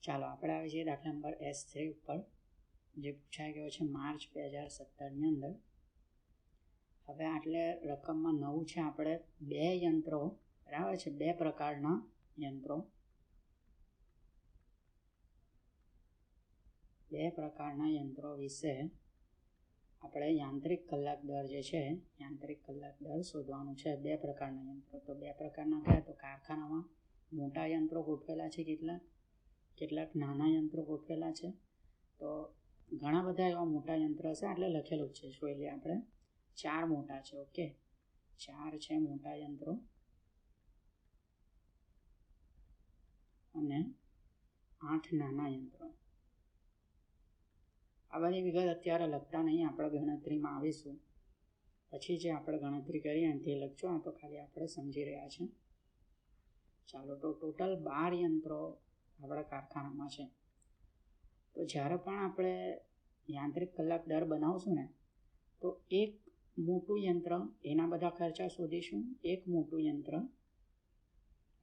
ચાલો આપણે આવી જઈએ દાખલા નંબર S3 ઉપર, જે પૂછાઈ ગયો છે માર્ચ 2017ની અંદર. હવે આટલે રકમમાં નવું છે આપણે બે યંત્રો, બરાબર છે, બે પ્રકારના યંત્રો, વિશે આપણે યાંત્રિક કલાક દર જે છે, યાંત્રિક કલાક દર શોધવાનું છે. બે પ્રકારના યંત્રો, તો બે પ્રકારના કયા? તો કારખાનામાં મોટા યંત્રો ગોઠવેલા છે, કેટલાક નાના યંત્રો ગોઠવેલા છે. તો ઘણા બધા એવા મોટા યંત્ર છે, એટલે લખેલું છે, જોઈ લઈએ આપણે. 4 મોટા છે, ઓકે, 4 છે મોટા યંત્રો અને 8 નાના યંત્રો. આ બધી વિગત અત્યારે લખતા નહીં, આપણે ગણતરીમાં આવીશું પછી જે આપણે ગણતરી કરીએ તે લખજો. આ તો ખાલી આપણે સમજી રહ્યા છે. ચાલો, તો ટોટલ 12 યંત્રો આપણા કારખાનામાં છે. તો જ્યારે પણ આપણે યાંત્રિક કલાક દર બનાવશું ને, તો એક મોટું યંત્ર, એના બધા ખર્ચા શોધીશું, એક મોટું યંત્ર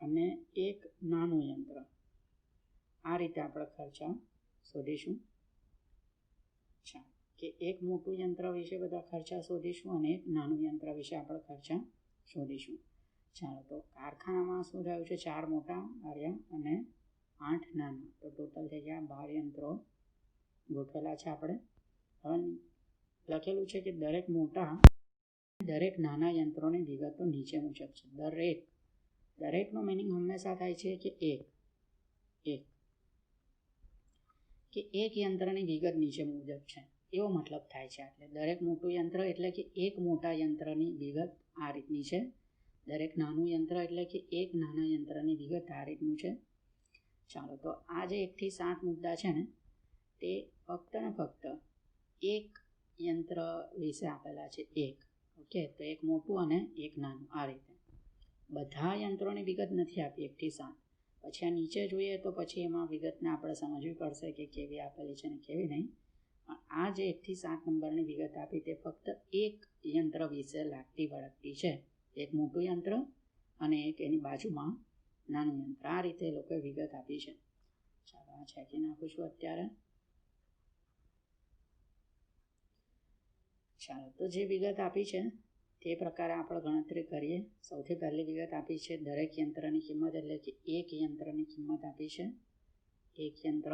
અને એક નાનું યંત્ર, આ રીતે આપણે ખર્ચા શોધીશું. ચાલો, કે એક મોટું યંત્ર વિશે બધા ખર્ચા શોધીશું અને એક નાનું યંત્ર વિશે આપણે ખર્ચા શોધીશું. ચાલો, તો કારખાનામાં શું થયું છે? 4 મોટા આવ્યા અને 8 નાના, તો ટોટલ થઈ ગયા 12 યંત્રો ગોઠવેલા છે. આપણે હવે લખેલું છે કે દરેક મોટા દરેક નાના યંત્રોની વિગતો નીચે મુજબ છે. દરેકનો મિનિંગ હંમેશા થાય છે કે એક યંત્રની વિગત નીચે મુજબ છે, એવો મતલબ થાય છે. એટલે દરેક મોટું યંત્ર એટલે કે એક મોટા યંત્રની વિગત આ રીતની છે. દરેક નાનું યંત્ર એટલે કે એક નાના યંત્રની વિગત આ રીતનું છે. ચાલો, તો આ જે 1 થી 7 મુદ્દા છે ને, તે ફક્ત ને ફક્ત એક યંત્ર વિશે આપેલા છે, એક. ઓકે, તો એક મોટું અને એક નાનું, આ રીતે. બધા યંત્રોની વિગત નથી આપી 1 થી 7. પછી આ નીચે જોઈએ તો પછી એમાં વિગતને આપણે સમજવી પડશે કે કેવી આપેલી છે ને કેવી નહીં. પણ આ જે 1 થી 7 નંબરની વિગત આપી તે ફક્ત એક યંત્ર વિશે લાગતી વળગતી છે. એક મોટું યંત્ર અને એક એની બાજુમાં નાનું યંત્ર, આ રીતે એ લોકોએ વિગત આપી છે. ચાલો, આ ચેકી નાખું છું અત્યારે. ચાલો, તો જે વિગત આપી છે તે પ્રકારે આપણે ગણતરી કરીએ. સૌથી પહેલી વિગત આપી છે દરેક યંત્રની કિંમત, એટલે કે એક યંત્રની કિંમત આપી છે. એક યંત્ર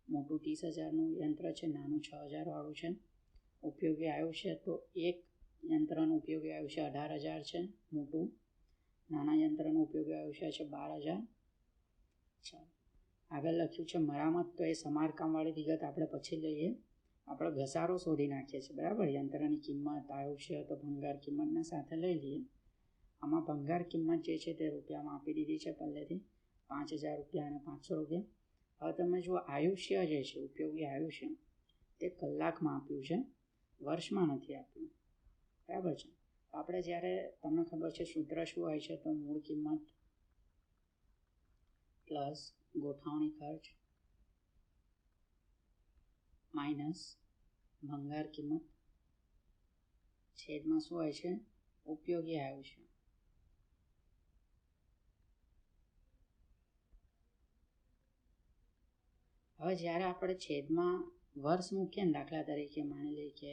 મોટું 30,000નું યંત્ર છે, નાનું 6,000 વાળું છે. ઉપયોગી આયુષ્ય, તો એક યંત્રનું ઉપયોગી આયુષ્ય 18,000 છે મોટું. નાના યંત્રનું ઉપયોગી આયુષ્ય છે 12,000. ચાલો, આગળ લખ્યું છે મરામત, તો એ સમારકામવાળી વિગત આપણે પછી લઈએ. આપણે ઘસારો શોધી નાખીએ છીએ, બરાબર. યંત્રની કિંમત, આયુષ્ય, તો ભંગાર કિંમતના સાથે લઈ લઈએ. આમાં ભંગાર કિંમત જે છે તે રૂપિયામાં આપી દીધી છે પહેલેથી, 5,000 રૂપિયા અને 500 રૂપિયા. હવે તમે જુઓ, આયુષ્ય જે છે, ઉપયોગી આયુષ્ય, તે કલાકમાં આપ્યું છે, વર્ષમાં નથી આપ્યું, બરાબર છે. આપણે જ્યારે, તમને ખબર છે સૂત્ર શું હોય છે? તો મૂળ કિંમત પ્લસ ગોઠવણી ખર્ચ માઇનસ ભંગાર કિંમત છેદમાં શું હોય છે? ઉપયોગી આયુષ્ય. હવે જ્યારે આપણે છેદમાં વર્ષ મૂકીએ ને, દાખલા તરીકે માની લઈએ કે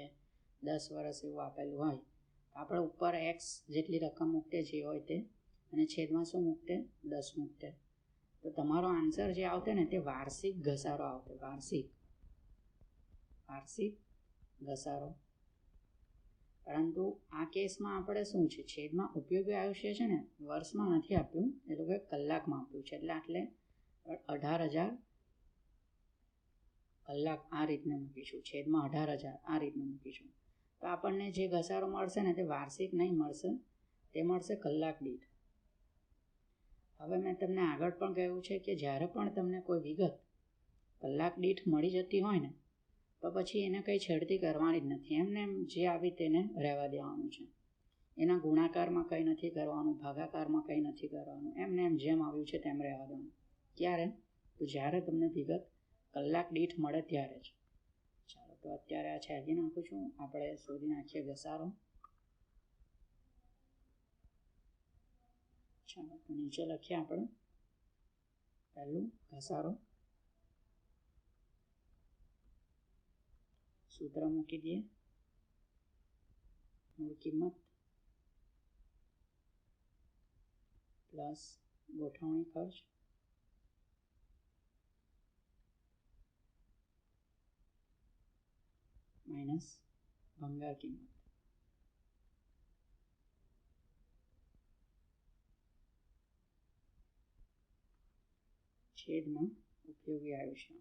10 વર્ષ એવું આપેલું હોય, તો આપણે ઉપર x જેટલી રકમ મૂકતે જે હોય તે, અને છેદમાં શું મૂકતે? 10 મૂકતે. તો તમારો આન્સર જે આવતે ને તે વાર્ષિક ઘસારો આવતો, વાર્ષિક ઘસારો. પરંતુ આ કેસમાં આપણે શું છે? છેદમાં ઉપયોગી આયુષ્ય છે ને, વર્ષમાં નથી આપ્યું, એ લોકોએ કલાકમાં આપ્યું છે. એટલે 18,000 કલાક આ રીતને મૂકીશું, છેદમાં 18,000 આ રીતને મૂકીશું. તો આપણને જે ઘસારો મળશે ને તે વાર્ષિક નહીં મળશે, તે મળશે કલાક દીઠ. હવે મેં તમને આગળ પણ કહ્યું છે કે જ્યારે પણ તમને કોઈ વિગત કલાક દીઠ મળી જતી હોય ને, તો પછી એને કંઈ છેડતી કરવાની જ નથી. એમને એમ જે આવી તેને રહેવા દેવાનું છે. એના ગુણાકારમાં કંઈ નથી કરવાનું, ભાગાકારમાં કંઈ નથી કરવાનું. એમને એમ જેમ આવ્યું છે તેમ રહેવા દેવાનું. ક્યારે? તો જ્યારે તમને વિગત કલાક દીઠ મળે ત્યારે જ. ચાલો, તો અત્યારે આ છેકી નાખું છું. આપણે શોધી નાખીએ ઘસારો. ચાલો, તો નીચે લખીએ આપણે પહેલું ઘસારો. સૂત્ર મૂકી દઈએ, મૂળ કિંમત પ્લસ ગોઠવણી ખર્ચ માઇનસ ભંગાર કિંમત. છેદમાં ઉપયોગી આયુષ્ય.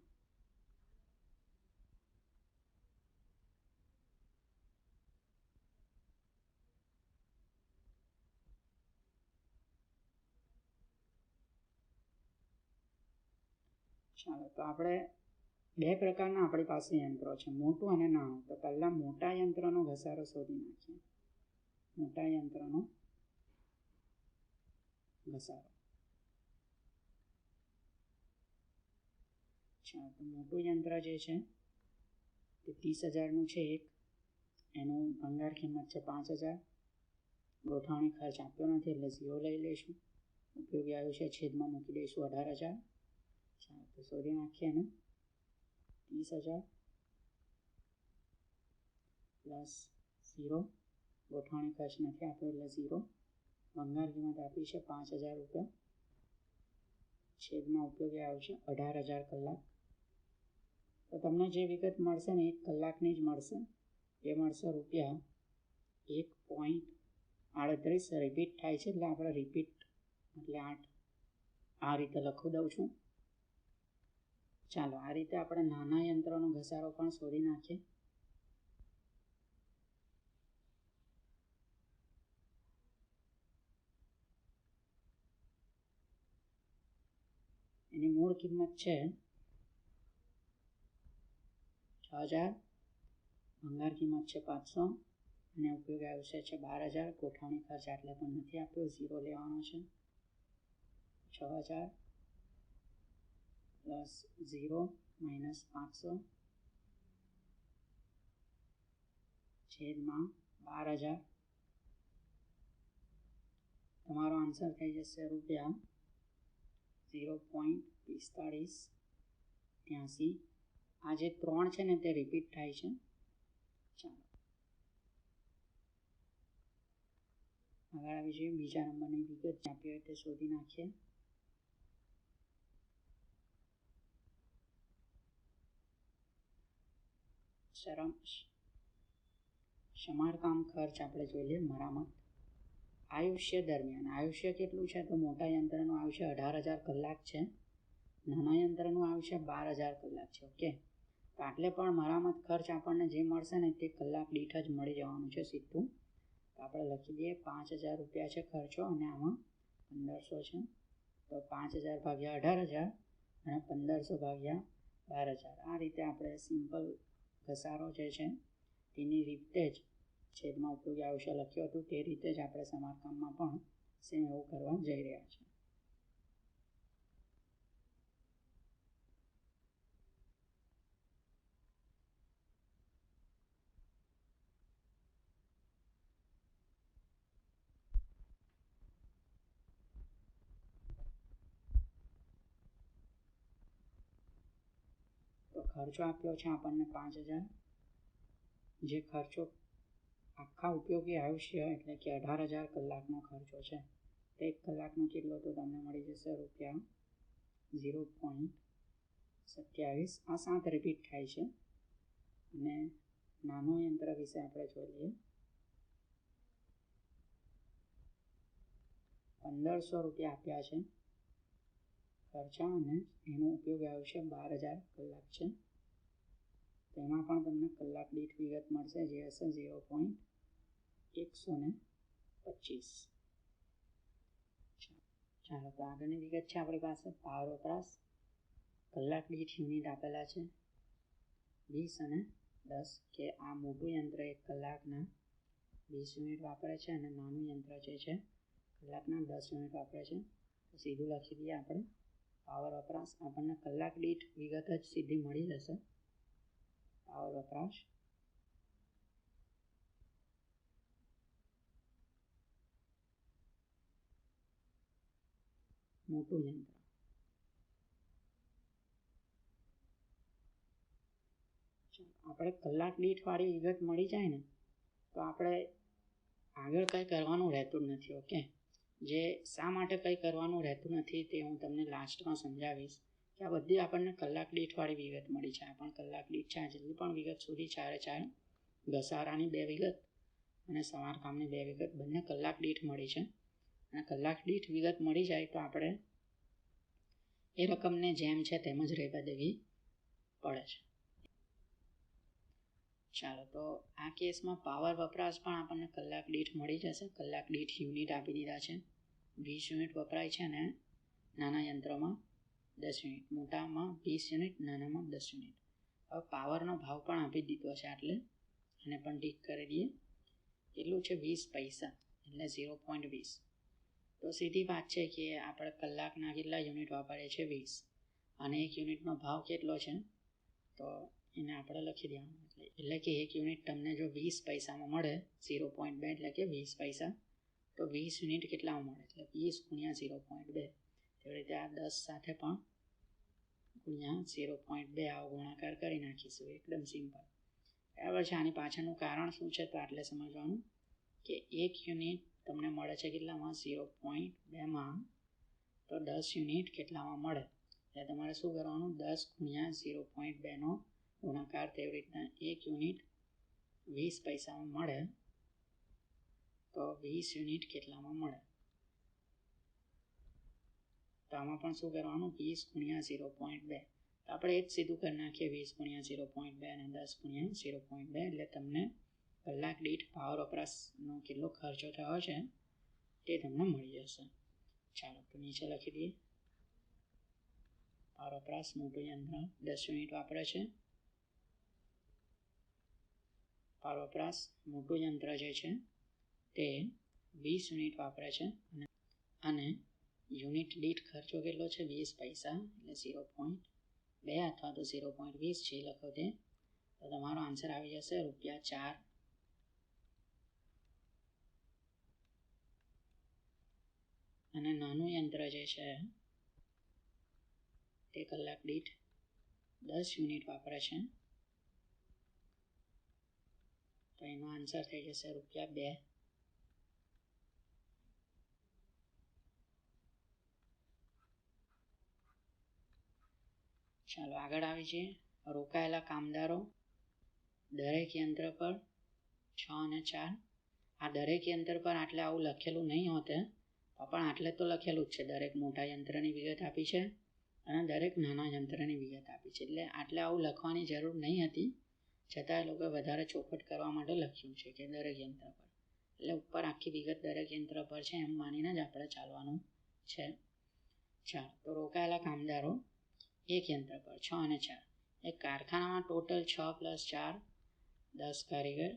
ચાલો તો આપણે બે પ્રકારના આપણી પાસે યંત્રો છે, મોટું અને નાનું. તો પહેલાં મોટા યંત્રનો ઘસારો શોધી નાખીએ. મોટા યંત્રનો ઘસારો. ચાલો તો મોટું યંત્ર જે છે તે 30,000નું છે એક, એનું ભંગાર કિંમત છે 5,000. ગોઠવણી ખર્ચ આપ્યો નથી એટલે 0 લઈ લઈશું. ઉપયોગી આયુષ્ય છેદમાં મૂકી દઈશું 18,000. ચાલો તો શોધી નાખીએ એને. 30,000 પ્લસ 0, ગોઠવણી ખર્ચ નથી આપ્યો એટલે 0. ભંગાર કિંમત આપી છે 5,000 રૂપિયા. છેદમાં ઉપયોગી આયુષ્ય 18,000 કલાક. તો તમને જે વિગત મળશે ને 1 કલાકની જ મળશે. એ મળશે ₹1.38. રિપીટ થાય છે એટલે આપણે રિપીટ એટલે 8 આ રીતે લખી દઉં છું. ચાલો આ રીતે આપણે નાના યંત્રનો ઘસારો પણ શોધી નાખીએ. એની મૂળ કિંમત છે 6,000, ભંગાર કિંમત છે 500 અને ઉપયોગ આયુષ્ય છે 12,000. ગોઠવણી ખર્ચ આટલે પણ નથી આપ્યો, 0 લેવાનો છે. 6,000 પ્લસ 0 માઇનસ 500 છેદમાં 12,000. તમારો આન્સર થઈ જશે ₹0.4583. આ જે 3 છે ને તે રિપીટ થાય છે. ચાલો આગળ આવી જઈએ. બીજા નંબરની વિગત આપી હોય તે શોધી નાખીએ. સમારકામ ખર્ચ આપણે જોઈ લઈએ. મરામત આયુષ્ય દરમિયાન. આયુષ્ય કેટલું છે તો મોટા યંત્રનું આયુષ્ય 18,000 કલાક છે, નાના યંત્રનું આયુષ્ય 12,000 કલાક છે. ઓકે, તો આટલે પણ મરામત ખર્ચ આપણને જે મળશે ને તે કલાક દીઠ જ મળી જવાનું છે સીધું. તો આપણે લખી દઈએ 5,000 રૂપિયા છે ખર્ચો અને આમાં 1,500 છે. તો 5,000 ભાગ્યા 18,000 અને 1,500 ભાગ્યા 12,000. આ રીતે આપણે સિમ્પલ ઘસારો જે છે તેની રીતે જ છેદમાં ઉપયોગી આયુષ્ય લખ્યું હતું તે રીતે જ આપણે સમારકામમાં પણ સેમ એવું કરવા જઈ રહ્યા છીએ. તો ખર્ચો આપ્યો છે આપણને 5,000. જે ખર્ચો આખા ઉપયોગી આયુષ્ય એટલે કે 18,000 કલાકનો ખર્ચો છે તે 1 કલાકનો કેટલો તો તમને મળી જશે ₹0.27. આ 7 રિપીટ થાય છે. અને નાનો યંત્ર વિશે આપણે જોઈ લઈએ. 1,500 રૂપિયા આપ્યા છે ખર્ચા અને એનો ઉપયોગ આયુષ્ય 12,000 કલાક છે. તેમાં પણ તમને કલાક દીઠ વિગત મળશે જે હશે 0.125. ચાલો તો આગળની વિગત છે આપણી પાસે પાવર વપરાશ. કલાક દીઠ યુનિટ આપેલા છે 20 અને 10 કે આ મોટું યંત્ર 1 કલાકના 20 યુનિટ વાપરે છે અને નાનું યંત્ર જે છે કલાકના 10 યુનિટ વાપરે છે. તો સીધું લખી દઈએ આપણે પાવર વપરાશ. આપણને કલાક દીઠ વિગત જ સીધી મળી જશે. પાવર વપરાશ મોટું યંત્ર. આપણે કલાક દીઠવાળી વિગત મળી જાય ને તો આપણે આગળ કંઈ કરવાનું રહેતું નથી. ઓકે, જે શા માટે કંઈ કરવાનું રહેતું નથી તે હું તમને લાસ્ટમાં સમજાવીશ કે આ બધી આપણને કલાક દીઠવાળી વિગત મળી છે. પણ કલાક દીઠ છે જેટલી પણ વિગત સુધી ચારે ચાર ઘસારાની 2 વિગત અને સમારકામની 2 વિગત બંને કલાક દીઠ મળી છે. અને કલાક દીઠ વિગત મળી જાય તો આપણે એ રકમને જેમ છે તેમ જ રહેવા દેવી પડે છે. ચાલો, તો આ કેસમાં પાવર વપરાશ પણ આપણને કલાક દીઠ મળી જશે. કલાક દીઠ યુનિટ આપી દીધા છે. 20 યુનિટ વપરાય છે અને નાના યંત્રોમાં 10 યુનિટ, મોટામાં 20 યુનિટ, નાનામાં 10 યુનિટ. હવે પાવરનો ભાવ પણ આપી દીધો છે, એટલે અને પણ ટીક કરી દઈએ. કેટલું છે? 20 પૈસા, એટલે 0.20. તો સીધી વાત છે કે આપણે કલાકના કેટલા યુનિટ વાપરીએ છીએ? 20. અને 1 યુનિટનો ભાવ કેટલો છે? તો એને આપણે લખી દેવાનું. એટલે કે 1 યુનિટ તમને જો 20 પૈસામાં મળે, 0.2 એટલે કે 20 પૈસા, તો 20 યુનિટ કેટલામાં મળે? એટલે 20 ગુણ્યા 0.2. તેવી રીતે આ 10 સાથે પણ ગુણ્યા 0.2 આવો ગુણાકાર કરી નાખીશું. એકદમ સિમ્પલ, બરાબર છે. આની પાછળનું કારણ શું છે તો આટલે સમજવાનું કે 1 યુનિટ તમને મળે છે કેટલામાં? 0.2માં. તો 10 યુનિટ કેટલામાં મળે? એટલે તમારે શું કરવાનું? 10 ગુણ્યા 0.2નો ગુણાકાર. તેવી રીતના 1 યુનિટ 20 પૈસામાં મળે તો 20 યુનિટ કેટલામાં મળે? તો આમાં પણ શું કરવાનું? 20 ગુણ્યા 0.2. તો આપણે એ જ સીધું કરી નાખીએ. 20 ગુણ્યા 0.2 અને 10 ગુણ્યા 0.2 એટલે તમને કલાક દીઠ પાવર વપરાશનો કેટલો ખર્ચો થયો છે તે તમને મળી જશે. ચાલો, તો નીચે લખી દઈએ. પાવર વપરાશ મોટું યંત્ર 10 યુનિટ વાપરે છે. પાવર વપરાશ મોટું યંત્ર જે છે તે 20 યુનિટ વાપરે છે અને યુનિટ દીઠ ખર્ચો કેટલો છે? 20 પૈસા, એટલે 0.2 અથવા તો 0.20 છે લખો તે. તો તમારો આન્સર આવી જશે ₹4. અને નાનું યંત્ર જે છે તે કલાક દીઠ 10 યુનિટ વાપરે છે, તો એનો આન્સર થઈ જશે ₹2. ચાલો આગળ આવી જઈએ. રોકાયેલા કામદારો દરેક યંત્ર પર 6 અને 4. આ દરેક યંત્ર પર આટલે આવું લખેલું નહીં હોતે, પણ આટલે તો લખેલું જ છે. દરેક મોટા યંત્રની વિગત આપી છે અને દરેક નાના યંત્રની વિગત આપી છે. એટલે આટલે આવું લખવાની જરૂર નહીં હતી, છતાં એ લોકોએ વધારે ચોખવટ કરવા માટે લખ્યું છે કે દરેક યંત્ર પર. એટલે ઉપર આખી વિગત દરેક યંત્ર પર છે એમ માનીને જ આપણે ચાલવાનું છે. ચાલો, તો રોકાયેલા કામદારો એક યંત્ર પર 6 અને 4. એક કારખાનામાં ટોટલ 6 + 4 10 કારીગર.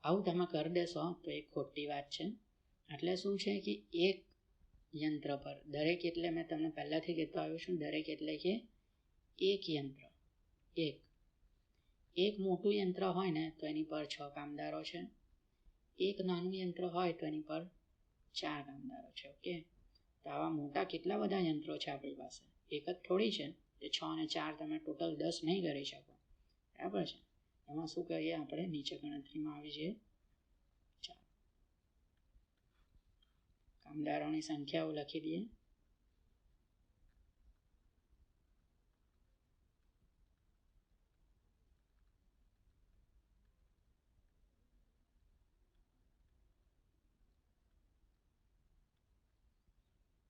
આવું તમે કરી દેશો તો એક ખોટી વાત છે. એટલે શું છે કે એક યંત્ર પર દરેક, એટલે મેં તમને પહેલાંથી કહેતો આવ્યો છું, દરેક એટલે કે એક યંત્ર. એક મોટું યંત્ર હોય ને તો એની પર 6 કામદારો છે. એક નાનું યંત્ર હોય તો એની પર 4 કામદારો છે. ઓકે, તો આવા મોટા કેટલા બધા યંત્રો છે આપણી પાસે? એક જ થોડી છે. તે 6 અને 4 તમે ટોટલ 10 નહીં કરી શકો, બરાબર છે. એમાં શું કરીએ આપણે? નીચે ગણતરીમાં આવી જઈએ. ચાલો, કામદારોની સંખ્યાઓ લખી દઈએ.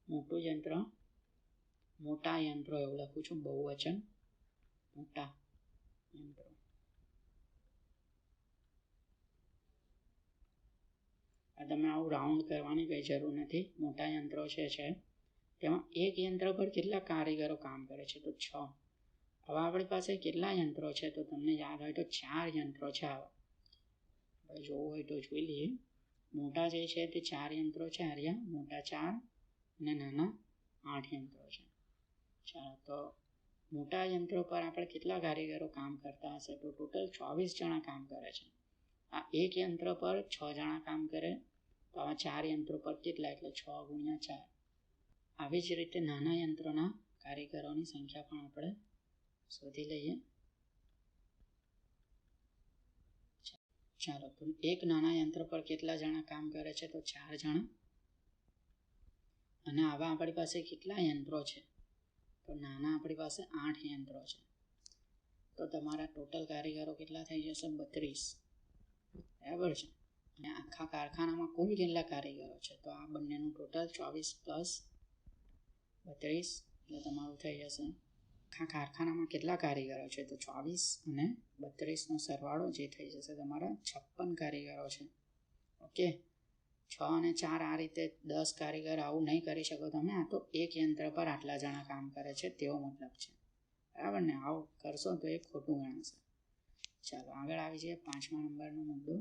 મોટું યંત્ર, મોટા યંત્રો એવું લખું છું, બહુવચન, મોટા યંત્રો. આ તમે આવું રાઉન્ડ કરવાની કંઈ જરૂર નથી. મોટા યંત્રો છે તેમાં એક યંત્ર પર કેટલા કારીગરો કામ કરે છે? તો 6. હવે આપણી પાસે કેટલા યંત્રો છે? તો તમને યાદ હોય તો 4 યંત્રો છે. આવા આપણે જોવું હોય તો જોઈ લઈએ. મોટા જે છે તે 4 યંત્રો છે. આર્યા મોટા 4 અને નાના 8 યંત્રો છે. ચાલો, તો મોટા યંત્રો પર આપણે કેટલા કારીગરો કામ કરતા હશે? તો ટોટલ 24 જણા કામ કરે છે. આ એક યંત્ર પર 6 જણા કામ કરે, તો આવા 4 યંત્રો પર કેટલા? એટલે 6 ગુણ્યા 4. આવી જ રીતે નાના યંત્રોના કારીગરોની સંખ્યા પણ આપણે શોધી લઈએ. ચાલો, તો એક નાના યંત્ર પર કેટલા જણા કામ કરે છે? તો 4 જણા. અને આવા આપણી પાસે કેટલા યંત્રો છે? તો નાના આપણી પાસે 8 યંત્રો છે. તો તમારા ટોટલ કારીગરો કેટલા થઈ જશે? 32. બરાબર છે. અને આખા કારખાનામાં કુલ કેટલા કારીગરો છે? તો આ બંનેનું ટોટલ 24 + 32 એટલે તમારું થઈ જશે. આખા કારખાનામાં કેટલા કારીગરો છે? તો 24 અને 32નો સરવાળો જે થઈ જશે તમારા 56 કારીગરો છે. ઓકે, 6 અને 4 આ રીતે 10 કારીગર આવું નહીં કરી શકો તમે. આ તો એક યંત્ર પર આટલા જણા કામ કરે છે તેવો મતલબ છે. બરાબર ને? આવું કરશો તો એ ખોટું ગણાશે. ચાલો આગળ આવી જઈએ. 5મા નંબરનો મુદ્દો.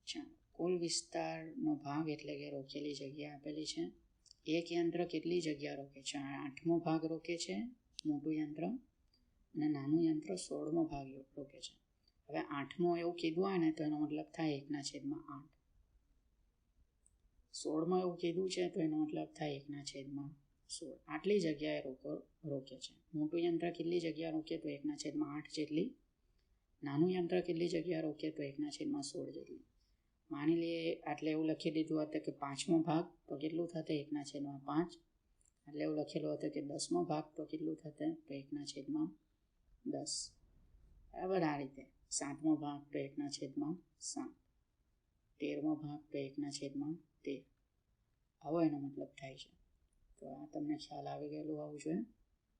ચાલો, કુલ વિસ્તારનો ભાગ એટલે કે રોકેલી જગ્યા આપેલી છે. એક યંત્ર કેટલી જગ્યા રોકે છે? 8મો ભાગ રોકે છે મોટું યંત્ર, અને નાનું યંત્ર 16મો ભાગ રોકે છે. હવે 8મો એવું કીધું હોય ને તો એનો મતલબ થાય 1/8. 16મો એવું કીધું છે તો એનો મતલબ થાય 1/16. આટલી જગ્યાએ રોકે છે. મોટું યંત્ર કેટલી જગ્યા રોકે? તો 1/8 જેટલી. નાનું યંત્ર કેટલી જગ્યા રોકે? તો 1/16 જેટલી. માની લઈએ આટલે એવું લખી દીધું હતું કે 5મો ભાગ તો કેટલું થશે? 1/5. એટલે એવું લખેલું હતું કે 10મો ભાગ તો કેટલું થશે? તો 1/10. બરાબર. આ રીતે 7મો ભાગ તો 1/7. 13મો ભાગ તો 1/13. આવો એનો મતલબ થાય છે. તો આ તમને ખ્યાલ આવી ગયેલું હોવું જોઈએ.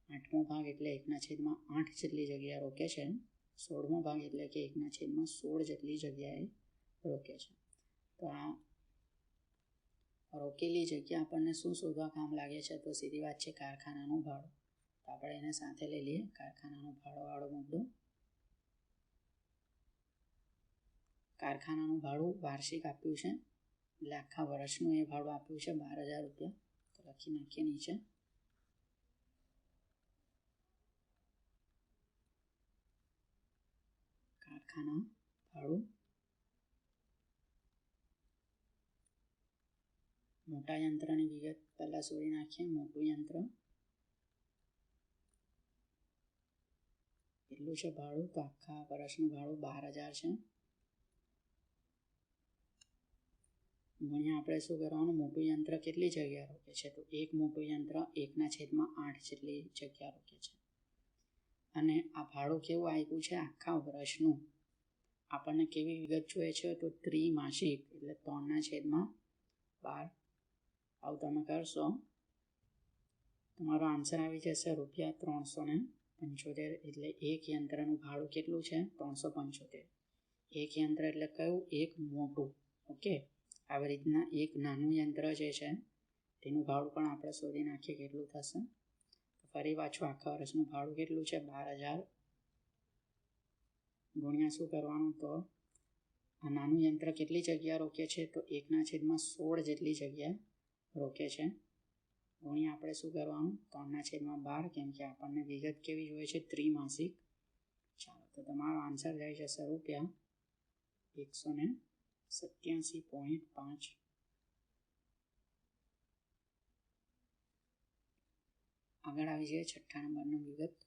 8મો ભાગ એટલે 1/8 જેટલી જગ્યા રોકે છે. 16મો ભાગ એટલે કે 1/16 જેટલી જગ્યાએ રોકે છે. તો આ રોકેલી જગ્યા આપણને શું શોધવા કામ લાગે છે? તો સીધી વાત છે, કારખાનાનું ભાડું. તો આપણે એને સાથે લઈ લઈએ. કારખાનાનું ભાડોવાળો મુદ્દો. કારખાનાનું ભાડું વાર્ષિક આપ્યું છે, એટલે આખા વર્ષનું એ ભાડું આપ્યું છે 12,000 રૂપિયા. તો લખી નાખીએ નીચે. કારખાના ભાડું. મોટા યંત્રની વિગત પહેલાં શોધી નાખીએ. મોટું યંત્ર કેટલું છે ભાડું? તો આખા વર્ષનું ભાડું 12,000 છે. અહીંયા આપણે શું કરવાનું? મોટું યંત્ર કેટલી જગ્યા રોકે છે? તો એક મોટું યંત્ર 1/8 જેટલી જગ્યા રોકે છે. અને આ ભાડું કેવું આપ્યું છે? આખા વર્ષનું. આપણને કેવી વિગત જોઈએ છે? તો ત્રિમાસિક એટલે 3/12. આવું તમે કરશો તમારો આન્સર આવી જશે ₹375. એટલે એક યંત્રનું ભાડું કેટલું છે? 375. એક યંત્ર એટલે કયું? એક મોટું. ઓકે, આવી રીતના એક નાનું યંત્ર જે છે તેનું ભાડું પણ આપણે શોધી નાખીએ કેટલું થશે. તો ફરી પાછું આખા વર્ષનું ભાડું કેટલું છે? 12,000 ગુણ્યા શું કરવાનું? તો આ નાનું યંત્ર કેટલી જગ્યા રોકે છે? તો 1/16 જેટલી જગ્યા રોકે છે. ગુણ્યા આપણે શું કરવાનું? 3/12, કેમ કે આપણને વિગત કેવી જોઈએ છે? ત્રિમાસિક. ચાલો, તો તમારો આન્સર થઈ જશે ₹187.5. આગળ આવી જઈએ 6ઠ્ઠા નંબરનું વિગત.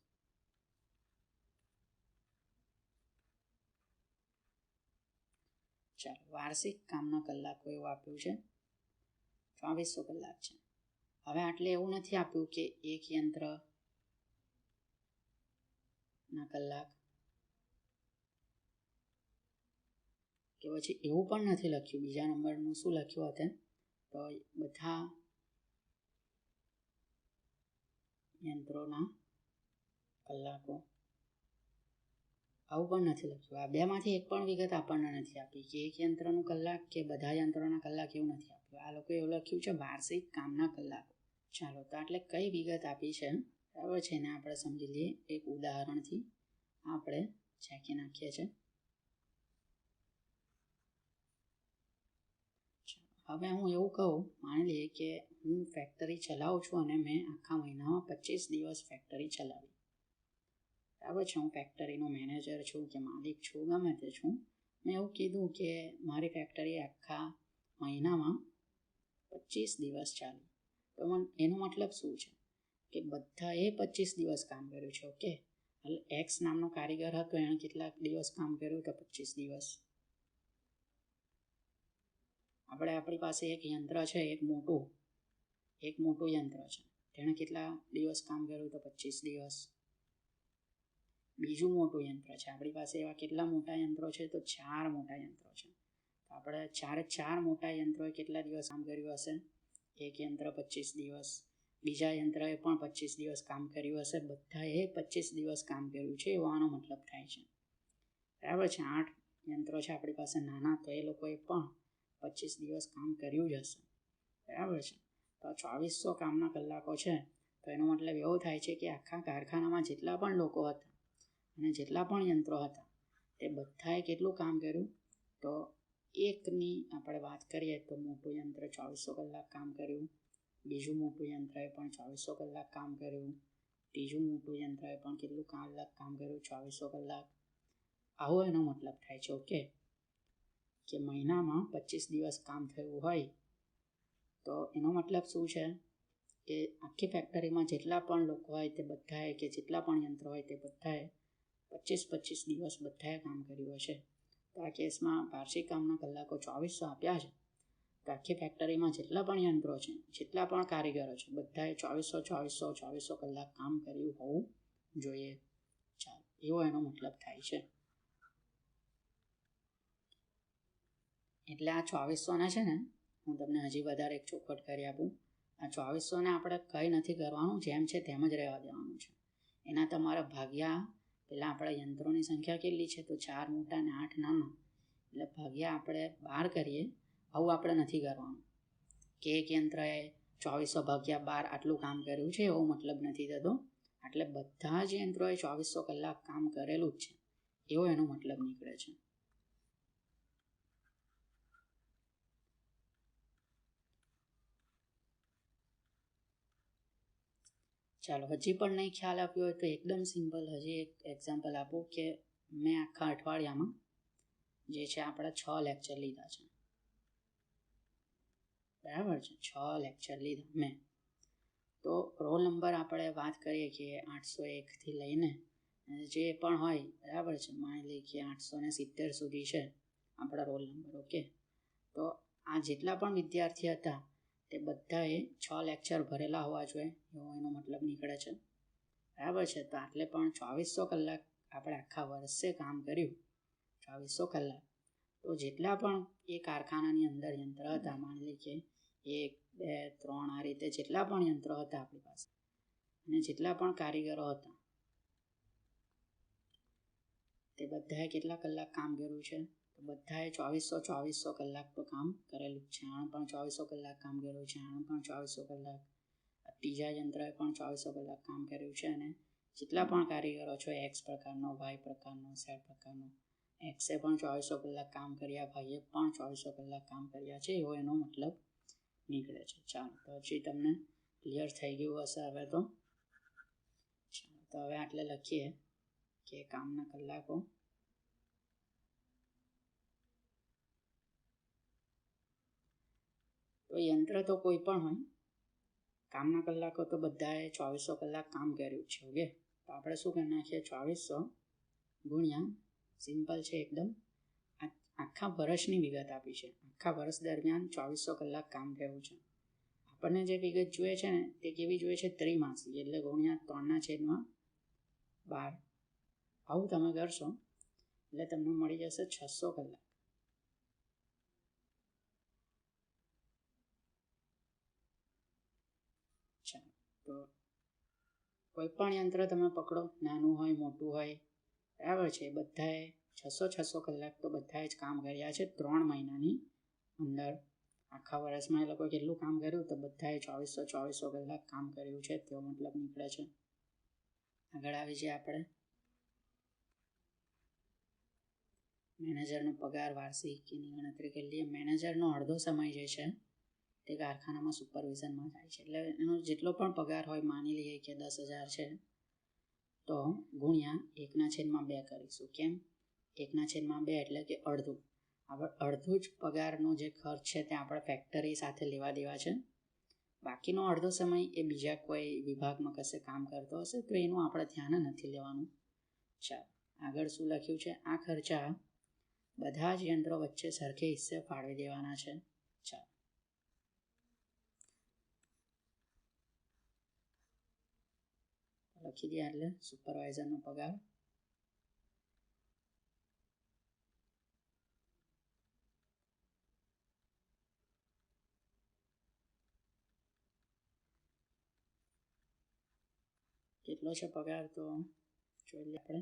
ચાલો, વાર્ષિક કામના કલાકો એવું આપ્યું છે 2400 કલાક છે. હવે આટલે એવું નથી આપ્યું કે એક યંત્રના કલાક, કે પછી એવું પણ નથી લખ્યું. બીજા નંબરનું શું લખ્યું હતું? તો બધા યંત્રોના કલાકો. આવું પણ નથી લખ્યું. આ બેમાંથી એક પણ વિગત આપણને નથી આપી કે એક યંત્રનું કલાક કે બધા યંત્રોના કલાક, એવું નથી આપ્યું. આ લોકોએ એવું લખ્યું છે વાર્ષિક કામના કલાકો. ચાલો, તો એટલે કઈ વિગત આપી છે બરાબર છે એને આપણે સમજી લઈએ. એક ઉદાહરણથી આપણે ચેકી નાખીએ છીએ. હવે હું એવું કહું, માની લઈએ કે હું ફેક્ટરી ચલાવું છું અને મેં આખા મહિનામાં 25 દિવસ ફેક્ટરી ચલાવી. બરાબર છે. હું ફેક્ટરીનો મેનેજર છું કે માલિક છું, ગમે તે છું. મેં એવું કીધું કે મારી ફેક્ટરી આખા મહિનામાં 25 દિવસ ચાલી. તો એનો મતલબ શું છે? કે બધાએ 25 દિવસ કામ કર્યું છે. ઓકે, એટલે એક્સ નામનો કારીગર હતો, એણે કેટલાક દિવસ કામ કર્યું તો 25 દિવસ. આપણી પાસે એક યંત્ર છે, એક મોટું યંત્ર છે, તેણે કેટલા દિવસ કામ કર્યું તો 25 દિવસ. બીજું મોટું યંત્ર છે, આપણી પાસે એવા કેટલા મોટા યંત્રો છે તો 4 મોટા યંત્રો છે. તો આપણે ચાર મોટા યંત્રોએ કેટલા દિવસ કામ કર્યું હશે? એક યંત્ર 25 દિવસ, બીજા યંત્રએ પણ 25 દિવસ કામ કર્યું હશે. બધાએ 25 દિવસ કામ કર્યું છે એવો આનો મતલબ થાય છે. બરાબર છે. 8 યંત્રો છે આપણી પાસે નાના, તો એ લોકોએ પણ 25 દિવસ કામ કર્યું જ હશે. બરાબર છે. તો 2400 કામના કલાકો છે, તો એનો મતલબ એવો થાય છે કે આખા કારખાનામાં જેટલા પણ લોકો હતા અને જેટલા પણ યંત્રો હતા તે બધાએ કેટલું કામ કર્યું? તો એકની આપણે વાત કરીએ તો મોટું યંત્ર 2400 કલાક કામ કર્યું, બીજું મોટું યંત્રએ પણ 2400 કલાક કામ કર્યું, ત્રીજું મોટું યંત્રએ પણ કેટલું કલાક કામ કર્યું? 2400 કલાક. આવો એનો મતલબ થાય છે. ઓકે, કે મહિનામાં 25 દિવસ કામ થયું હોય તો એનો મતલબ શું છે કે આખી ફેક્ટરીમાં જેટલા પણ લોકો હોય તે બધાએ, કે જેટલા પણ યંત્રો હોય તે બધાએ 25 દિવસ બધાએ કામ કર્યું હશે. તો આ કેસમાં વાર્ષિક કામના કલાકો 2400 આપ્યા છે, તો આખી ફેક્ટરીમાં જેટલા પણ યંત્રો છે, જેટલા પણ કારીગરો છે, બધાએ 2400 કલાક કામ કર્યું હોવું જોઈએ. ચાલો, એવો એનો મતલબ થાય છે. એટલે આ 2400 છે ને, હું તમને હજી વધારે એક ચોખવટ કરી આપું. આ 2400 આપણે કંઈ નથી કરવાનું, જેમ છે તેમ જ રહેવા દેવાનું છે. એના તમારા ભાગ્યા, પહેલાં આપણા યંત્રોની સંખ્યા કેટલી છે? તો 4 મોટા અને 8 નાના, એટલે ભાગ્યા આપણે 12 કરીએ. આવું આપણે નથી કરવાનું કે એક યંત્રએ 2400 ભાગ્યા 12 આટલું કામ કર્યું છે, એવો મતલબ નથી થતો. એટલે બધા જ યંત્રોએ 2400 કલાક કામ કરેલું જ છે એવો એનો મતલબ નીકળે છે. ચાલો, હજી પણ નહીં ખ્યાલ આપ્યો હોય તો એકદમ સિમ્પલ હજી એક એક્ઝામ્પલ આપું કે મેં આખા અઠવાડિયામાં જે છે આપણા 6 લેક્ચર લીધા છે. બરાબર છે, 6 લેક્ચર લીધા મેં. તો રોલ નંબર આપણે વાત કરીએ કે 801થી લઈને જે પણ હોય, બરાબર છે, માની લઈએ કે 870 સુધી છે આપણા રોલ નંબર. ઓકે, તો આ જેટલા પણ વિદ્યાર્થી હતા તે બધાએ 6 લેક્ચર ભરેલા હોવા જોઈએ એવો એનો મતલબ નીકળે છે. બરાબર છે. તો આટલે પણ 2400 કલાક આપણે આખા વર્ષે કામ કર્યું, 2400 કલાક. તો જેટલા પણ એ કારખાનાની અંદર યંત્ર હતા, માની લઈએ કે 1, 2, 3 આ રીતે જેટલા પણ યંત્રો હતા આપણી પાસે અને જેટલા પણ કારીગરો હતા તે બધાએ કેટલા કલાક કામ કર્યું છે? તો બધાએ 2400 કલાક તો કામ કરેલું જ છે. આણે પણ 2400 કલાક કામ કર્યું છે, આણે પણ 2400 કલાક, ત્રીજા યંત્રએ પણ 2400 કલાક કામ કર્યું છે. અને જેટલા પણ કારીગરો છો, એક્સ પ્રકારનો, વાય પ્રકારનો, ઝેડ પ્રકારનો, એક્સે પણ 2400 કલાક કામ કર્યા, વાયએ પણ 2400 કલાક કામ કર્યા છે એવો એનો મતલબ નીકળે છે. ચાલો, તો હજી તમને ક્લિયર થઈ ગયું હશે હવે તો. ચાલો, તો હવે આટલે લખીએ કે કામના કલાકો તો યંત્ર તો કોઈ પણ હોય, કામના કલાકો તો બધાએ 2400 કલાક કામ કર્યું છે. ઓકે, તો આપણે શું કરી નાખીએ? 2400 ગુણ્યા, સિમ્પલ છે એકદમ, આખા વર્ષની વિગત આપી છે. આખા વર્ષ દરમિયાન 2400 કલાક કામ થયું છે. આપણને જે વિગત જોઈએ છે ને તે કેવી જોઈએ છે? ત્રિમાસિક, એટલે ગુણ્યા 3/12. આવું તમે કરશો એટલે તમને મળી જશે 600 કલાક. ચાલો, તો કોઈ પણ યંત્ર તમે પકડો, નાનું હોય મોટું હોય, બરાબર છે, બધાએ 600 કલાક તો બધાએ જ કામ કર્યા છે 3 મહિનાની અંદર. આખા વર્ષમાં એ લોકો કેટલું કામ કર્યું? તો બધાએ 2400 કલાક કામ કર્યું છે તેવો મતલબ નીકળે છે. આગળ આવી જઈએ આપણે. મેનેજરનો પગાર વાર્ષિકની ગણતરી કરી લઈએ. મેનેજરનો અડધો સમય જે છે તે કારખાનામાં સુપરવિઝનમાં જાય છે, એટલે એનો જેટલો પણ પગાર હોય, માની લઈએ કે 10,000 છે, તો ગુણ્યા 1/2 કરીશું. કેમ? 1/2 એટલે કે અડધું. આપણે અડધું જ પગારનો જે ખર્ચ છે તે આપણે ફેક્ટરી સાથે લેવા દેવા છે, બાકીનો અડધો સમય એ બીજા કોઈ વિભાગમાં કશે કામ કરતો હશે તો એનું આપણે ધ્યાન નથી લેવાનું. ચાલો આગળ શું લખ્યું છે, આ ખર્ચા બધા જ યંત્રો વચ્ચે સરખે હિસ્સે ફાળવી દેવાના છે. ચાલો લખી દઈએ. એટલે સુપરવાઇઝરનો પગાર કેટલો છે પગાર, તો જોઈ લઈએ આપણે.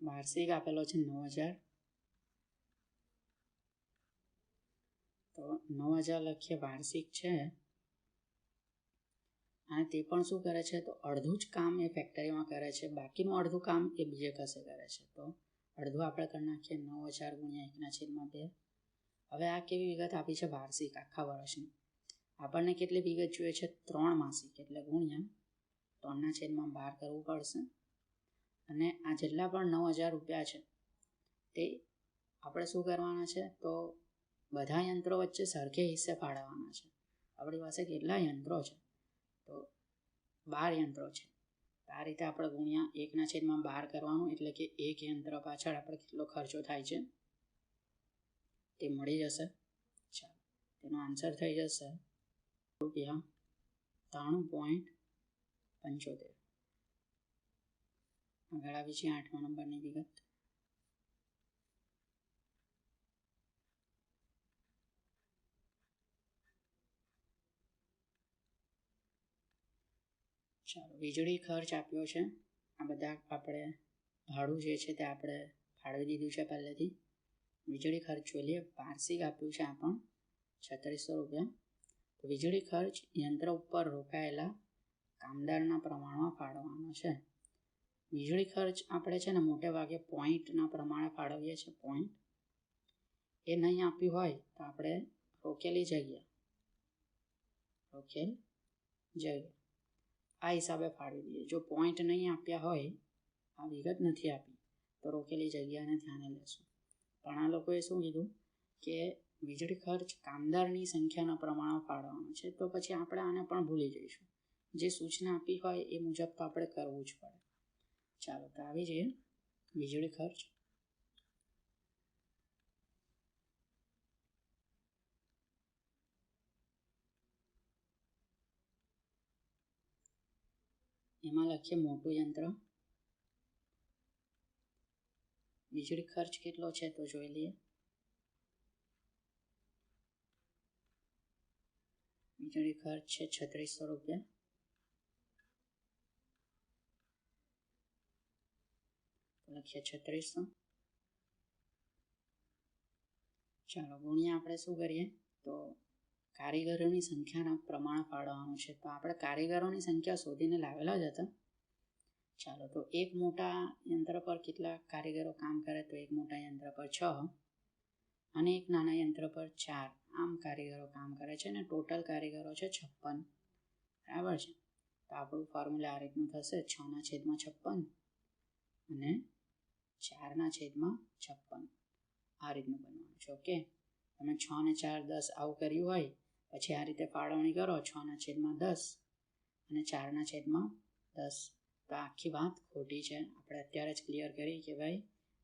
વાર્ષિક આપેલો છે 9,000, તો 9,000 લખીએ વાર્ષિક છે. અને તે પણ શું કરે છે, તો અડધું જ કામ એ ફેક્ટરીમાં કરે છે, બાકીનું અડધું કામ એ બીજે કશે કરે છે. તો અડધું આપણે કરી નાખીએ 9,000 ગુણ્યા 1/2. હવે આ કેવી વિગત આપી છે, વાર્ષિક આખા વર્ષની. આપણને કેટલી વિગત જોઈએ છે, 3 માસિક, એટલે ગુણ્યા 3/12 કરવું પડશે. અને આ જેટલા પણ 9,000 રૂપિયા છે તે આપણે શું કરવાના છે, તો બધા યંત્રો વચ્ચે સરખે હિસ્સે ફાળવવાના છે. આપણી પાસે કેટલા યંત્રો છે, તો 12 યંત્રો છે. આ રીતે આપણે ગુણ્યા 1/12 કરવાનું, એટલે કે એક યંત્ર પાછળ આપણે કેટલો ખર્ચો થાય છે તે મળી જશે. ચાલો તેનો આન્સર થઈ જશે ₹93.75. આગળ આવી છે 8મા નંબરની વિગત. ચાલો વીજળી ખર્ચ આપ્યો છે. આ બધા આપણે ભાડું જે છે તે આપણે ફાળવી દીધું છે પહેલેથી. વીજળી ખર્ચ જોઈ લઈએ. વાર્ષિક આપ્યું છે આ પણ ₹3600. તો વીજળી ખર્ચ યંત્ર ઉપર રોકાયેલા કામદારના પ્રમાણમાં ફાળવવાનો છે. વીજળી ખર્ચ આપણે છે ને મોટે ભાગે પોઈન્ટના પ્રમાણે ફાળવીએ છીએ. પોઈન્ટ એ નહીં આપ્યું હોય તો આપણે રોકેલી જગ્યા આ હિસાબે ફાળવી દઈએ. જો પોઈન્ટ નહીં આપ્યા હોય, આ વિગત નથી આપી, તો રોકેલી જગ્યાને ધ્યાને લેશું. પણ આ લોકોએ શું કીધું કે વીજળી ખર્ચ કામદારની સંખ્યાના પ્રમાણમાં ફાળવવાનો છે, તો પછી આપણે આને પણ ભૂલી જઈશું. જે સૂચના આપી હોય એ મુજબ તો આપણે કરવું જ પડે. ચાલો તો આવી જઈએ વીજળી ખર્ચ. એમાં લખીએ મોટું યંત્ર. વીજળી ખર્ચ કેટલો છે તો જોઈ લઈએ. વીજળી ખર્ચ છે ₹3600. લખીએ 3600. ચાલો ગુણ્યા આપણે શું કરીએ, તો કારીગરોની સંખ્યાના પ્રમાણ ફાળવવાનું છે. તો આપણે કારીગરોની સંખ્યા શોધીને લાવેલા જ હતા. ચાલો તો એક મોટા યંત્ર પર કેટલા કારીગરો કામ કરે, તો એક મોટા યંત્ર પર 6 અને એક નાના યંત્ર પર 4 આમ કારીગરો કામ કરે છે. અને ટોટલ કારીગરો છે 56. બરાબર છે. તો આપણું ફોર્મ્યુલા આ રીતનું થશે, 6/56 અને 4/56 આ રીતનું બનવાનું છે. ઓકે, તમે 6 ને 4 10 આવું કર્યું હોય, પછી આ રીતે ફાળવણી કરો 6/10 અને 4/10, તો આખી વાત ખોટી છે. આપણે અત્યારે જ ક્લિયર કરી કે ભાઈ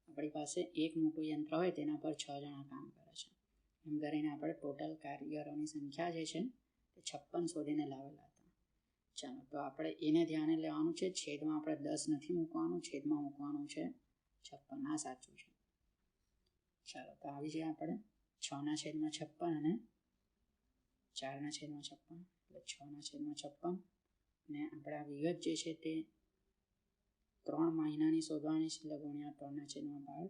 આપણી પાસે એક મોટું યંત્ર હોય તેના પર 6 જણા કામ કરે છે. એમ કરીને આપણે ટોટલ કારીગરોની સંખ્યા જે છે તે 56 શોધીને લાવેલા હતા. ચાલો તો આપણે એને ધ્યાને લેવાનું છે. છેદમાં આપણે 10 નથી મૂકવાનું, છેદમાં મૂકવાનું છે 56. આ સાચું છે. ચાલો તો આવી જઈએ આપણે 6/56 અને 4/56, એટલે 6/56. અને આપણે આ વિગત જે છે તે 3 મહિનાની શોધવાની છે, એટલે ગુણ્યા 3/12.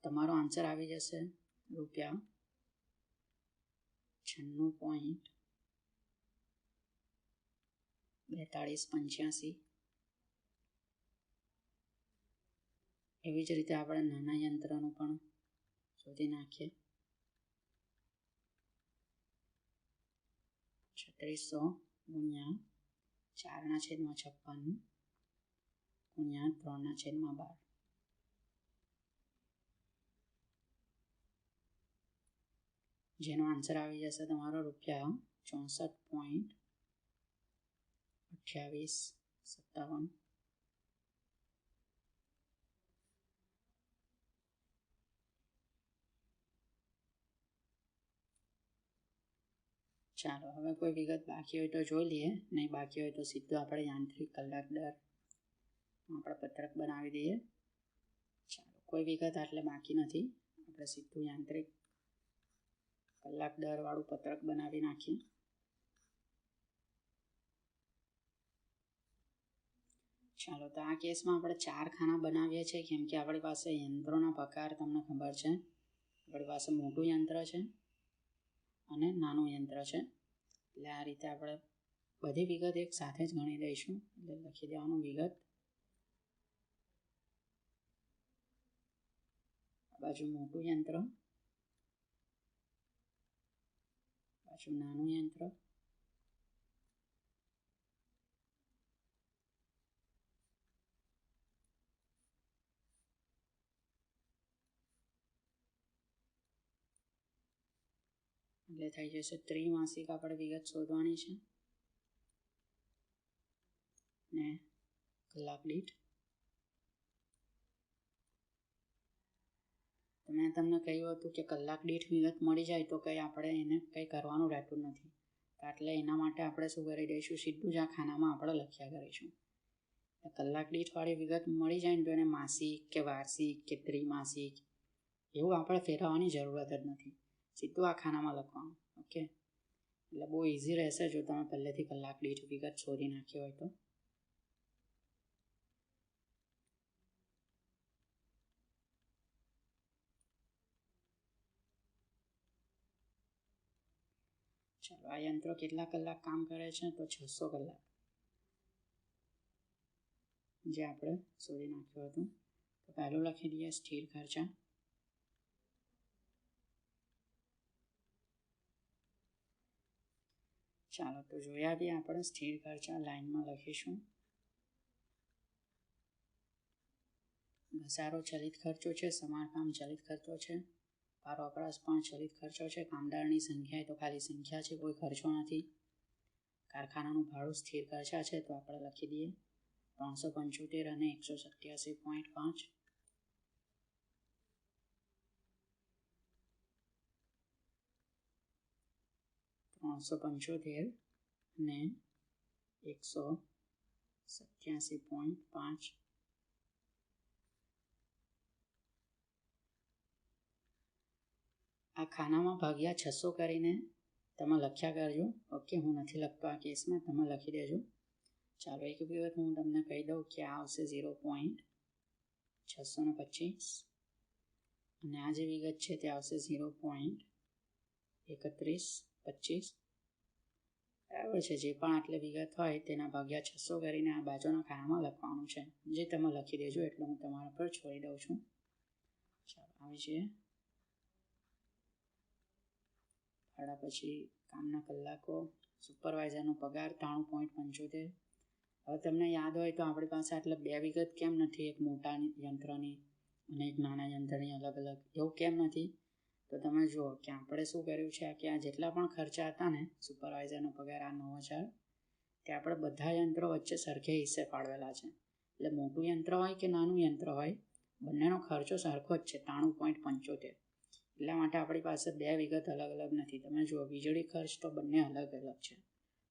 તમારો આન્સર આવી જશે ₹96.4285. એવી જ રીતે આપણે નાના યંત્રનું પણ શોધી નાખીએ. 3600 ગુણ્યા 4/56 ગુણ્યા 3/12. જેનો આન્સર આવી જશે તમારો ₹64.2857. ચાલો હવે કોઈ વિગત બાકી હોય તો જોઈ લઈએ, નહીં બાકી હોય તો સીધું આપણે યાંત્રિક કલાક દર આપણે પત્રક બનાવી દઈએ. ચાલો કોઈ વિગત આટલે બાકી નથી, આપણે સીધું યાંત્રિક કલાક દરવાળું પત્રક બનાવી નાખીએ. ચાલો તો આ કેસમાં આપણે 4 ખાના બનાવીએ છીએ, કેમ કે આપણી પાસે યંત્રોના પ્રકાર તમને ખબર છે. આપણી પાસે મોટું યંત્ર છે અને નાનું યંત્ર છે. એટલે આ રીતે આપણે બધી વિગત એક સાથે જ ગણી દઈશું. એટલે લખી દેવાનું વિગત, આ બાજુ મોટું યંત્ર, બાજુ નાનું યંત્ર, એટલે થઈ જશે ત્રિમાસિક. આપણે વિગત શોધવાની છે ને કલાક દીઠ. મેં તમને કહ્યું હતું કે કલાક દીઠ વિગત મળી જાય તો કંઈ આપણે એને કંઈ કરવાનું રહેતું નથી. એટલે એના માટે આપણે શું કરી દઈશું, સીધું જ આ ખાનામાં આપણે લખ્યા કરીશું. કલાક દીઠ વાળી વિગત મળી જાય ને તો એને માસિક કે વાર્ષિક કે ત્રિમાસિક એવું આપણે ફેરવવાની જરૂરત જ નથી, સીધું આ ખાનામાં લખવાનું. ઓકે, એટલે બહુ ઇઝી રહેશે જો તમે પહેલેથી કલાક દીઠ વિગત શોધી નાખી હોય તો. ચાલો આ યંત્રો કેટલા કલાક કામ કરે છે, તો 600 કલાક જે આપણે શોધી નાખ્યું હતું. તો પહેલું લખી દઈએ સ્થિર ખર્ચા. ચાલો તો જોયા બી આપણે સ્થિર ખર્ચા લાઈનમાં લખીશું. ઘસારો ચલિત ખર્ચો છે, સમારકામ ચલિત ખર્ચો છે, ભાર વપરાશ પણ ચલિત ખર્ચો છે, કામદારની સંખ્યા તો ખાલી સંખ્યા છે, કોઈ ખર્ચો નથી. કારખાનાનું ભાડું સ્થિર ખર્ચા છે, તો આપણે લખી દઈએ 375 અને 187.5. અને 187.5. આ ખાનામાં ભાગ્યા 600 કરીને તમે લખ્યા કરજો. ઓકે, હું નથી લખતો આ કેસમાં, તમે લખી દેજો. ચાલો એક વખત હું તમને કહી દઉં કે આ આવશે 0.625 અને આ જે વિગત છે તે આવશે 0.3125. બરાબર છે. જે પણ આટલી વિગત હોય તેના ભાગ્યા 600 કરીને આ બાજુના ખાનામાં લખવાનું છે. જે તમે લખી દેજો એટલે હું તમારા પર છોડી દઉં છું. ચાલો આવી છે. ભાડા પછી કામના કલાકો, સુપરવાઇઝરનો પગાર 93.75. હવે તમને યાદ હોય તો આપણી પાસે આટલે 2 વિગત કેમ નથી, એક મોટા યંત્રની અને એક નાના યંત્રની અલગ અલગ? એવું કેમ નથી? તો તમે જુઓ કે આપણે શું કર્યું છે કે આ જેટલા પણ ખર્ચા હતા ને, સુપરવાઇઝરનો પગાર આ 9000, તે આપણે બધા યંત્રો વચ્ચે સરખે હિસ્સે ફાળવેલા છે. એટલે મોટું યંત્ર હોય કે નાનું યંત્ર હોય, બંનેનો ખર્ચો સરખો જ છે 93.75. એટલા માટે આપણી પાસે 2 વિગત અલગ અલગ નથી. તમે જુઓ વીજળી ખર્ચ તો બંને અલગ અલગ છે.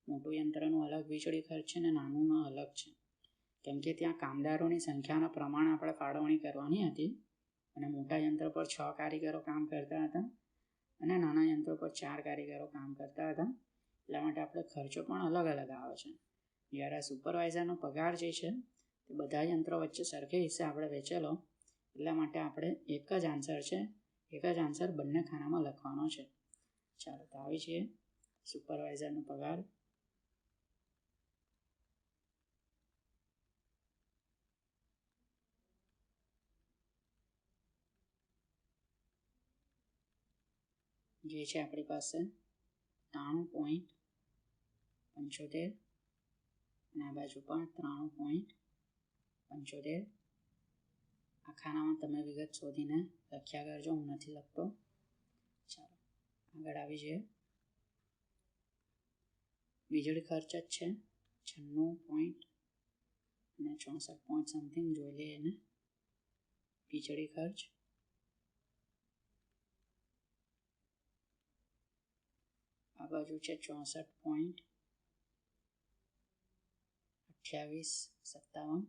મોટું યંત્રનું અલગ વીજળી ખર્ચ છે અને નાનુંનો અલગ છે, કેમ કે ત્યાં કામદારોની સંખ્યાના પ્રમાણે આપણે ફાળવણી કરવાની હતી અને મોટા યંત્ર પર 6 કારીગરો કામ કરતા હતા અને નાના યંત્રો પર 4 કારીગરો કામ કરતા હતા. એટલા માટે આપણે ખર્ચો પણ અલગ અલગ આવે છે. જ્યારે સુપરવાઇઝરનો પગાર જે છે તે બધા યંત્રો વચ્ચે સરખે હિસ્સે આપણે વેચેલો, એટલા માટે આપણે એક જ આન્સર બંને ખાનામાં લખવાનો છે. ચાલો તો આવી છે સુપરવાઇઝરનો પગાર. જે છે આપણી પાસે 93.75 અને આ બાજુ પણ 93.75. આ ખાનામાં તમે વિગત શોધીને લખ્યા કરજો, હું નથી લખતો. ચાલો આગળ આવી જઈએ. વીજળી ખર્ચ જ છે 96.64 સમથિંગ જોઈ લઈએ એને. વીજળી ખર્ચ આ બાજુ છે 64.2857.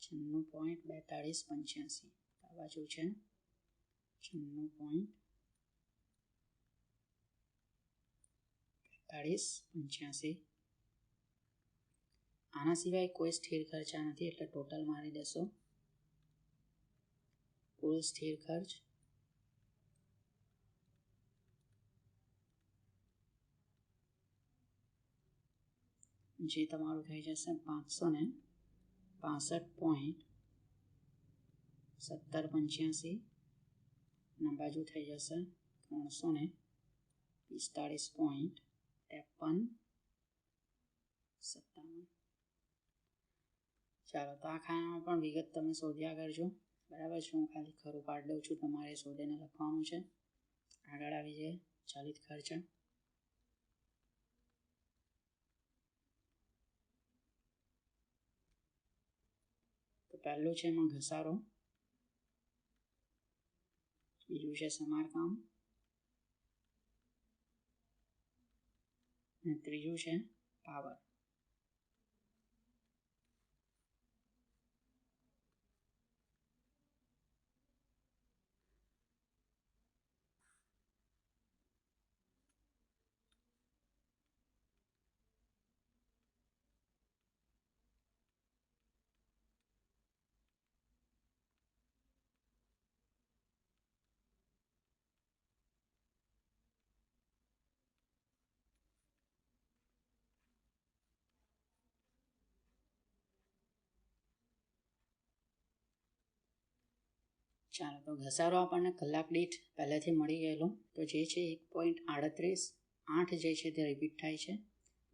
96.4285. આ બાજુ છે 96.4285. આના સિવાય કોઈ સ્થિર ખર્ચા નથી એટલે ટોટલ મારી દેશો. કુલ સ્થિર ખર્ચ જે તમારું થઈ જશે 565.1785. અને બાજુ થઈ જશે 345.5357. ચાલો, તો આ ખાનામાં પણ વિગત તમે શોધ્યા કરજો. બરાબર છે, હું ખાલી ખરું પાડી દઉં છું, તમારે શોધીને લખવાનું છે. આગળ આવી જાય ચલિત ખર્ચા. તો પહેલું છે એમાં ઘસારો, બીજું છે સમારકામ, અને ત્રીજું છે પાવર. ચાલો, તો ઘસારો આપણને કલાક દીઠ પહેલેથી મળી ગયેલો. તો જે છે 1.38 જે છે તે રિપીટ થાય છે,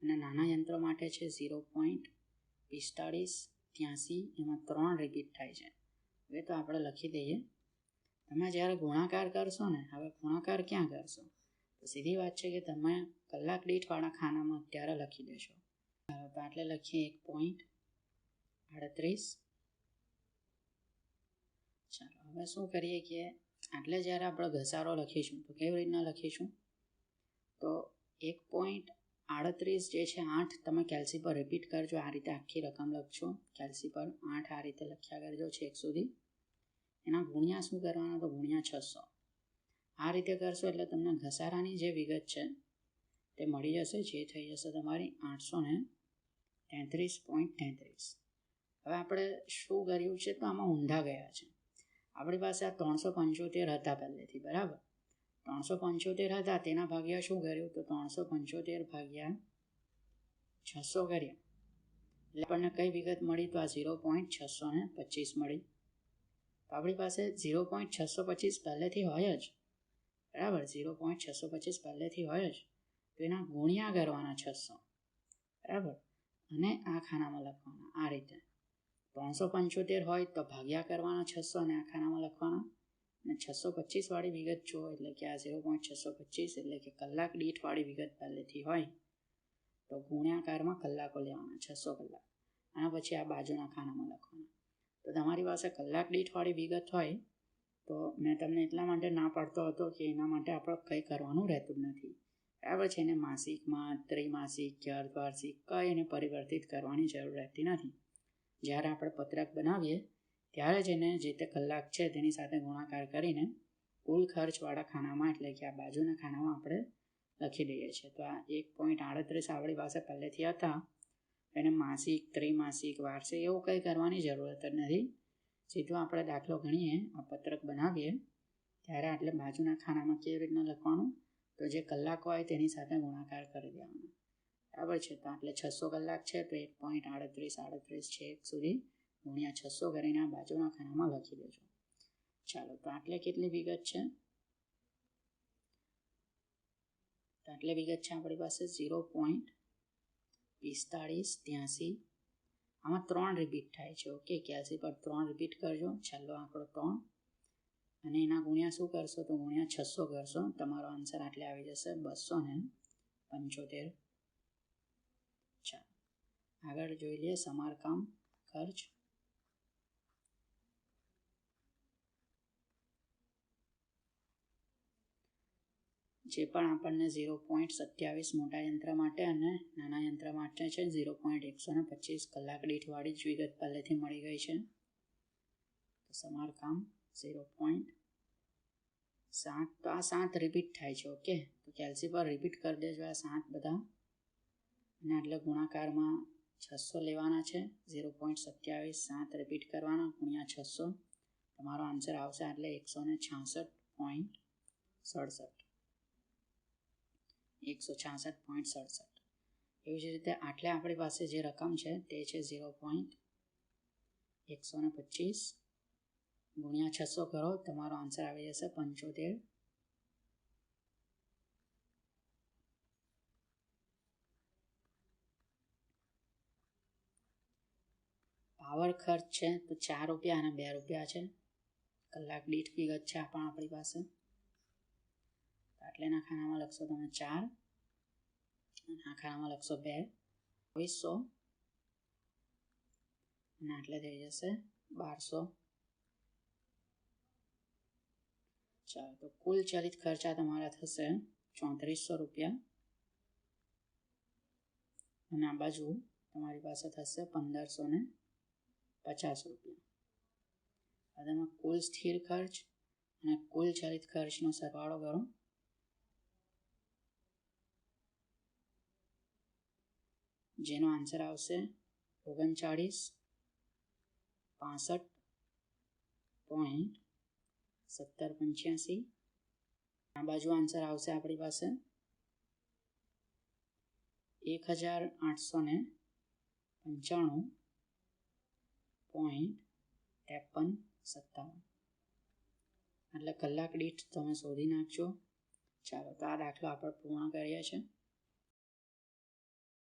અને નાના યંત્રો માટે છે 0.4583. એમાં 3 રિપીટ થાય છે. હવે તો આપણે લખી દઈએ. તમે જ્યારે ગુણાકાર કરશો ને, હવે ગુણાકાર ક્યાં કરશો? તો સીધી વાત છે કે તમે કલાક દીઠવાળા ખાનામાં અત્યારે લખી દેશો. ચાલો, તો આટલે લખીએ 1.38. ચાલો, હવે શું કરીએ કે આટલે જ્યારે આપણે ઘસારો લખીશું તો કેવી રીતના લખીશું? તો 1.38 જે છે 8 તમે કેલ્સી પર રિપીટ કરજો. આ રીતે આખી રકમ લખશો. કેલ્સી પર 8 આ રીતે લખ્યા કરજો છેક સુધી. એના ગુણ્યા શું કરવાના? તો ગુણ્યા 600. આ રીતે કરશો એટલે તમને ઘસારાની જે વિગત છે તે મળી જશે, જે થઈ જશે તમારી 833.33. હવે આપણે શું કર્યું છે? તો આમાં ઊંધા ગયા છે. આપણી પાસે આ 375 હતા પહેલેથી, બરાબર. 375 હતા, તેના ભાગ્યા શું કર્યું? તો 375 ભાગ્યા 600 કર્યા. એટલે આપણને કઈ વિગત મળી? તો આ 0.625 મળી. તો આપણી પાસે 0.625 પહેલેથી હોય જ, બરાબર. 0.625 પહેલેથી હોય જ, તો એના ગુણ્યા કરવાના 600, બરાબર, અને આ ખાનામાં લખવાના આ રીતે. 375 હોય તો ભાગ્યા કરવાના 600 અને આ ખાનામાં લખવાના. અને 625 વાળી વિગત જો એટલે કે આ 0.625 એટલે કે કલાક દીઠ વાળી વિગત પહેલેથી હોય તો ગુણ્યાકારમાં કલાકો લેવાના, 600 કલાક, અને પછી આ બાજુના ખાનામાં લખવાના. તો તમારી પાસે કલાક દીઠ વાળી વિગત હોય તો મેં તમને એટલા માટે ના પાડતો હતો કે એના માટે આપણે કંઈ કરવાનું રહેતું જ નથી, બરાબર છે. એને માસિકમાં, ત્રિમાસિક કે અર્ધવાર્ષિક કંઈ એને પરિવર્તિત કરવાની જરૂર રહેતી નથી. જ્યારે આપણે પત્રક બનાવીએ ત્યારે જ એને જે તે કલાક છે તેની સાથે ગુણાકાર કરીને કુલ ખર્ચવાળા ખાનામાં એટલે કે આ બાજુના ખાનામાં આપણે લખી દઈએ છીએ. તો આ 1.38 આપણી પાસે પહેલેથી હતા. એને માસિક, ત્રિમાસિક, વાર્ષિક એવું કંઈ કરવાની જરૂરત જ નથી. સીધું આપણે દાખલો ગણીએ, આ પત્રક બનાવીએ ત્યારે એટલે બાજુના ખાનામાં કેવી રીતના લખવાનું? તો જે કલાક હોય તેની સાથે ગુણાકાર કરી દેવાનો, બરાબર છે. તો એટલે 600 કલાક છે તો 1.38 છે એક સુધી ગુણ્યા 600 કરીને આ બાજુના ખાનામાં લખી દેજો. ચાલો, તો આટલે કેટલી વિગત છે? તો આટલી વિગત છે આપણી પાસે 0.4583. આમાં 3 રિપીટ થાય છે. ઓકે, કેલ્સી પર 3 રિપીટ કરજો. છેલ્લો આંકડો 3. અને એના ગુણ્યા શું કરશો તો ગુણ્યા 600 કરશો, તમારો આન્સર આટલે આવી જશે 275. ચાલો આગળ જોઈ લઈએ સમારકામ ખર્ચ. જે પણ આપણને 0.27 મોટા યંત્ર માટે અને નાના યંત્ર માટે છે 0.125 કલાક દીઠ વાળી જ વિગત પહેલેથી મળી ગઈ છે. તો સમારકામ 0.7, તો આ 7 રિપીટ થાય છે. ઓકે, તો કેલ્સી પર રિપીટ કરી દેજો આ 7 બધા, અને એટલે ગુણાકારમાં 600 લેવાના છે. 0.27 7 રિપીટ કરવાના ગુણ્યા 600, તમારો આન્સર આવશે એટલે 166.67. 166.67. એવી જ રીતે આટલે આપણી પાસે જે રકમ છે તે છે 0.125 ગુણ્યા 600 કરો, તમારો આન્સર આવી જશે 75. પાવર ખર્ચ છે તો 4 રૂપિયા અને 2 રૂપિયા છે. કલાક દીઠ વિગત છે આ પણ આપણી પાસે. આટલેના ખાનામાં લખશો તમે 4 અને આ ખાનામાં લખશો 2, 2200 અને આટલે થઈ જશે 1200. ચાલો, તો કુલ ચલિત ખર્ચા તમારા થશે 3400 રૂપિયા અને આ બાજુ તમારી પાસે થશે 1550 રૂપિયા. હવે તમે કુલ સ્થિર ખર્ચ અને કુલ ચલિત ખર્ચનો સરવાળો કરો. જેનો આન્સર આવશે 3965.1785. આ બાજુ આન્સર આવશે આપણી પાસે 1895.5357. એટલે કલાક દીઠ તમે શોધી નાખજો. ચાલો, તો આ દાખલો આપણે પૂર્ણ કરીએ છીએ.